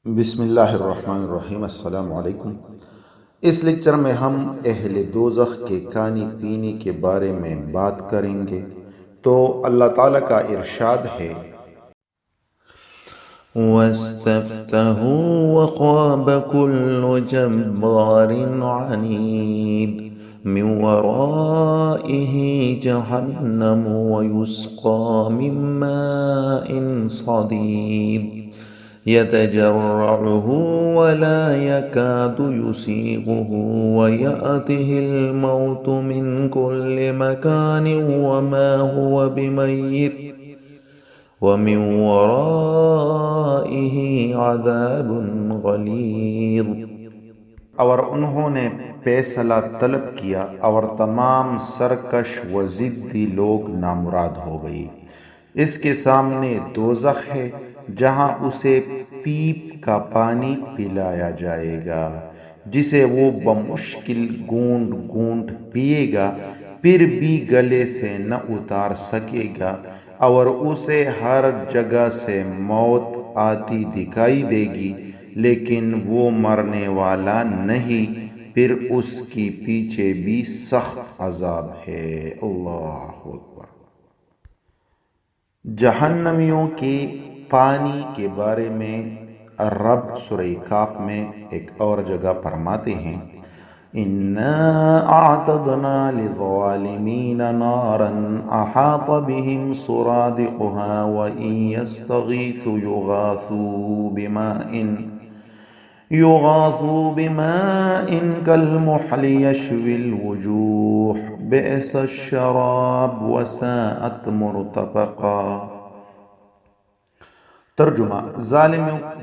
بسم اللہ الرحمن الرحیم۔ السلام علیکم۔ اس لیکچر میں ہم اہل دوزخ کے کھانے پینے کے بارے میں بات کریں گے۔ تو اللہ تعالیٰ کا ارشاد ہے، وَاسْتَفْتَحُوا وَخَابَ كُلُّ جَبَّارٍ عَنِيدٍ مِّن وَرَائِهِ جَهَنَّمُ وَيُسْقَىٰ مِن مَّاءٍ صَدِيدٍ يَتَجَرَّعُهُ وَلَا يَكَادُ يُسِيغُهُ وَيَأْتِهِ الْمَوْتُ مِن كُلِّ مَكَانٍ وَمَا هُوَ بِمَيِّتٍ وَمِن وَرَائِهِ عَذَابٌ غَلِيظٌ۔ اور انہوں نے فیصلہ طلب کیا اور تمام سرکش و ضدی لوگ نامراد ہو گئے۔ اس کے سامنے دوزخ ہے جہاں اسے پیپ کا پانی پلایا جائے گا جسے وہ بمشکل گونٹ گونٹ پیے گا، پھر بھی گلے سے نہ اتار سکے گا، اور اسے ہر جگہ سے موت آتی دکھائی دے گی لیکن وہ مرنے والا نہیں، پھر اس کی پیچھے بھی سخت عذاب ہے۔ اللہ اکبر۔ جہنمیوں کے پانی کے بارے میں رب سورہ کاف میں ایک اور جگہ فرماتے ہیں، اِنَّا أَعْتَدْنَا لِلظَّالِمِينَ نَارًا أَحَاطَ بِهِمْ سُرَادِقُهَا وَإِن يَسْتَغِيثُوا يُغَاثُوا بِمَاءٍ كَالْمُحْلِ يَشْوِي الْوُجُوهَ بِئْسَ الشَّرَابُ وَسَاءَتْ مُرْتَفَقًا۔ ترجمہ: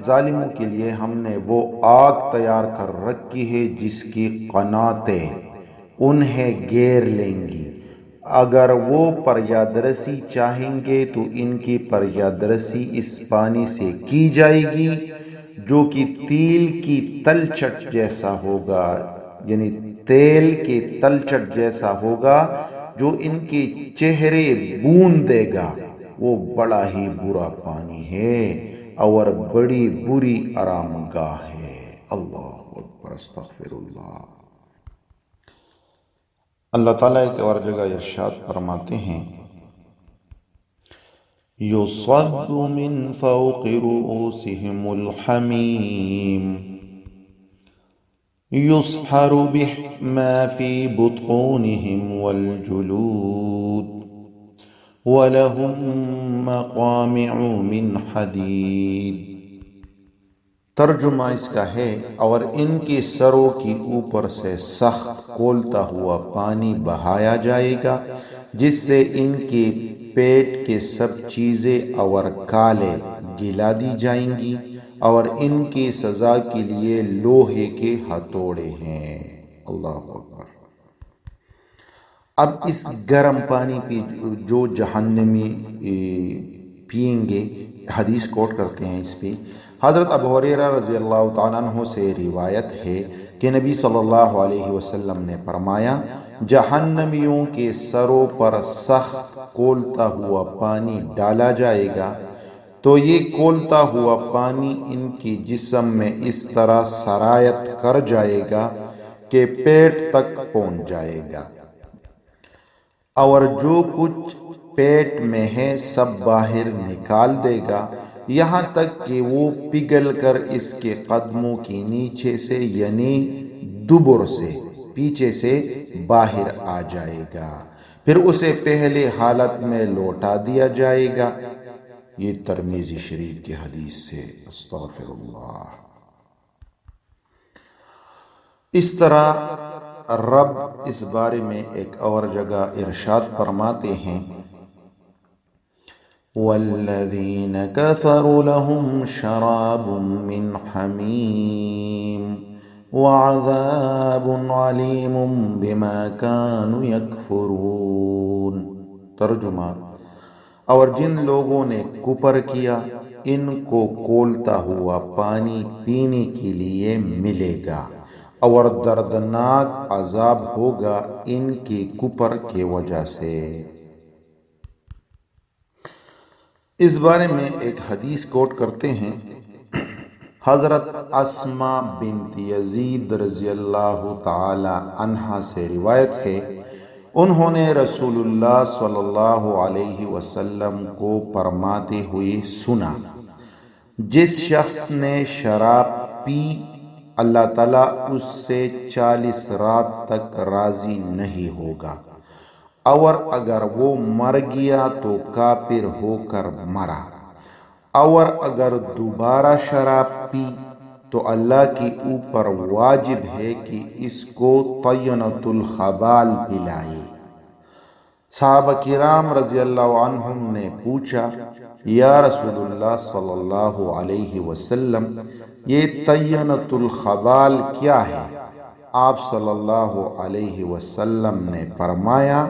ظالموں کے لیے ہم نے وہ آگ تیار کر رکھی ہے جس کی قناتیں انہیں گھیر لیں گی۔ اگر وہ فریاد رسی چاہیں گے تو ان کی فریاد رسی اس پانی سے کی جائے گی جو کہ تیل کی تلچھٹ جیسا ہوگا، یعنی تیل کے تلچھٹ جیسا ہوگا جو ان کے چہرے بھون دے گا۔ وہ بڑا ہی برا پانی ہے اور بڑی بری آرام گاہ ہے۔ اللہ اکبر، استغفر اللہ۔ اللہ تعالیٰ ایک اور جگہ ارشاد فرماتے ہیں، يُصَبُّ مِن فَوْقِ رُءُوسِهِمُ الْحَمِيمُ يُصْهَرُ بِهِ مَا فِي بُطُونِهِمْ وَالْجُلُودُ وَلَهُم مَّقَامِعُ مِنْ حَدِيدٍ۔ ترجمہ اس کا ہے، اور ان کے سروں کی اوپر سے سخت کھولتا ہوا پانی بہایا جائے گا جس سے ان کے پیٹ کے سب چیزیں اور کالیں گلا دی جائیں گی، اور ان کی سزا کے لیے لوہے کے ہتھوڑے ہیں۔ اللہ اکبر۔ اب اس گرم پانی پہ جو جہنمی پئیں گے، حدیث کوٹ کرتے ہیں اس پہ۔ حضرت ابو ہریرہ رضی اللہ تعالیٰ عنہ سے روایت ہے کہ نبی صلی اللہ علیہ وسلم نے فرمایا، جہنمیوں کے سروں پر سخت کھولتا ہوا پانی ڈالا جائے گا تو یہ کھولتا ہوا پانی ان کے جسم میں اس طرح سرایت کر جائے گا کہ پیٹ تک پہنچ جائے گا، اور جو کچھ پیٹ میں ہے سب باہر نکال دے گا، یہاں تک کہ وہ پگھل کر اس کے قدموں کے نیچے سے، یعنی دبر سے، پیچھے سے باہر آ جائے گا، پھر اسے پہلے حالت میں لوٹا دیا جائے گا۔ یہ ترمذی شریف کی حدیث ہے۔ استغفر اللہ۔ اس طرح رب اس بارے میں ایک اور جگہ ارشاد فرماتے ہیں، وَالَّذِينَ كَفَرُوا لَهُمْ شَرَابٌ مِّنْ حَمِيمٍ وَعَذَابٌ عَلِيمٌ بِمَا كَانُوا يَكْفُرُونَ۔ ترجمہ: اور جن لوگوں نے کفر کیا ان کو کھولتا ہوا پانی پینے کے لیے ملے گا، اور دردناک عذاب ہوگا ان کی کفر کی وجہ سے۔ اس بارے میں ایک حدیث کوٹ کرتے ہیں، حضرت اسما بنت یزید رضی اللہ تعالی عنہا سے روایت ہے، انہوں نے رسول اللہ صلی اللہ علیہ وسلم کو فرماتے ہوئے سنا، جس شخص نے شراب پی اللہ تعالیٰ اس سے 40 رات تک راضی نہیں ہوگا، اور اگر وہ مر گیا تو کافر ہو کر مرا، اور اگر دوبارہ شراب پی تو اللہ کے اوپر واجب ہے کہ اس کو طینۃ الخبال پلائے۔ صحابہ کرام رضی اللہ عنہم نے پوچھا، یا رسول اللہ صلی اللہ علیہ وسلم، یہ طینۃ الخبال کیا ہے؟ آپ صلی اللہ علیہ وسلم نے فرمایا،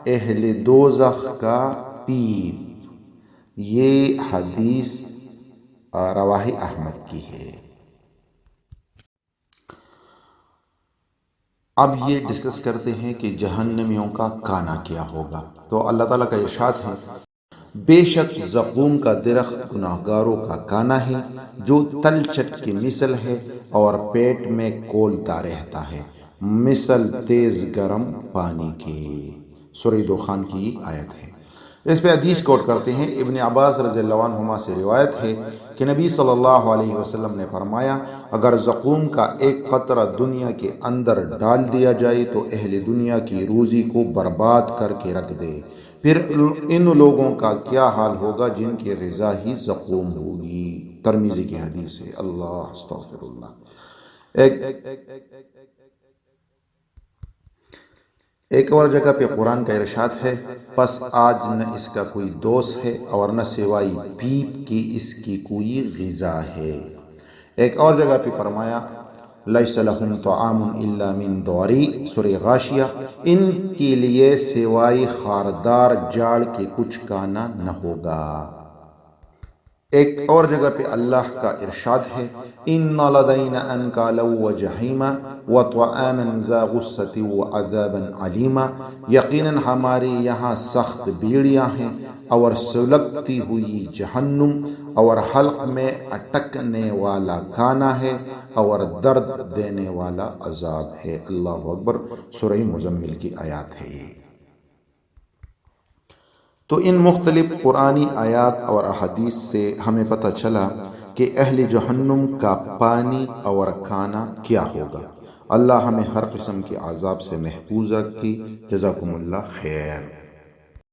اہل دوزخ کا پیپ۔ یہ حدیث رواہ احمد کی ہے۔ اب یہ ڈسکس کرتے ہیں کہ جہنمیوں کا کھانا کیا ہوگا۔ تو اللہ تعالیٰ کا ارشاد ہے، بے شک زقوم کا درخت گناہگاروں کا کھانا ہے، جو تلچٹ کی مثل ہے اور پیٹ میں کولتا رہتا ہے، مثل تیز گرم پانی کے۔ سورہ دخان کی آیت ہے۔ اس پہ حدیث کوٹ کرتے ہیں، ابن عباس رضی اللہ عنہما سے روایت ہے کہ نبی صلی اللہ علیہ وسلم نے فرمایا، اگر زقوم کا ایک قطرہ دنیا کے اندر ڈال دیا جائے تو اہل دنیا کی روزی کو برباد کر کے رکھ دے، پھر ان لوگوں کا کیا حال ہوگا جن کی غذا ہی زقوم ہوگی۔ ترمذی کی حدیث ہے۔ اللہ استغفر اللہ۔ ایک اور جگہ پہ قرآن کا ارشاد ہے، پس آج نہ اس کا کوئی دوست ہے اور نہ سوائے پیپ کی اس کی کوئی غذا ہے۔ ایک اور جگہ پہ فرمایا، لیس لہم طعام الا من ضریع، سورہ غاشیہ، ان کے لیے سوائے خاردار جاڑ کے کچھ کھانا نہ ہوگا۔ ایک اور جگہ پہ اللہ کا ارشاد ہے، ان لدینا انکالا وجحیما وطعاما ذا غصۃ وعذابا علیما، یقیناً ہمارے یہاں سخت بیڑیاں ہیں اور سلگتی ہوئی جہنم اور حلق میں اٹکنے والا کھانا ہے اور درد دینے والا عذاب ہے۔ اللہ اکبر۔ سورہ مزمل کی آیات ہے یہ۔ تو ان مختلف قرآنی آیات اور احادیث سے ہمیں پتہ چلا کہ اہل جہنم کا پانی اور کھانا کیا ہوگا۔ اللہ ہمیں ہر قسم کے عذاب سے محفوظ رکھے۔ جزاکم اللہ خیر۔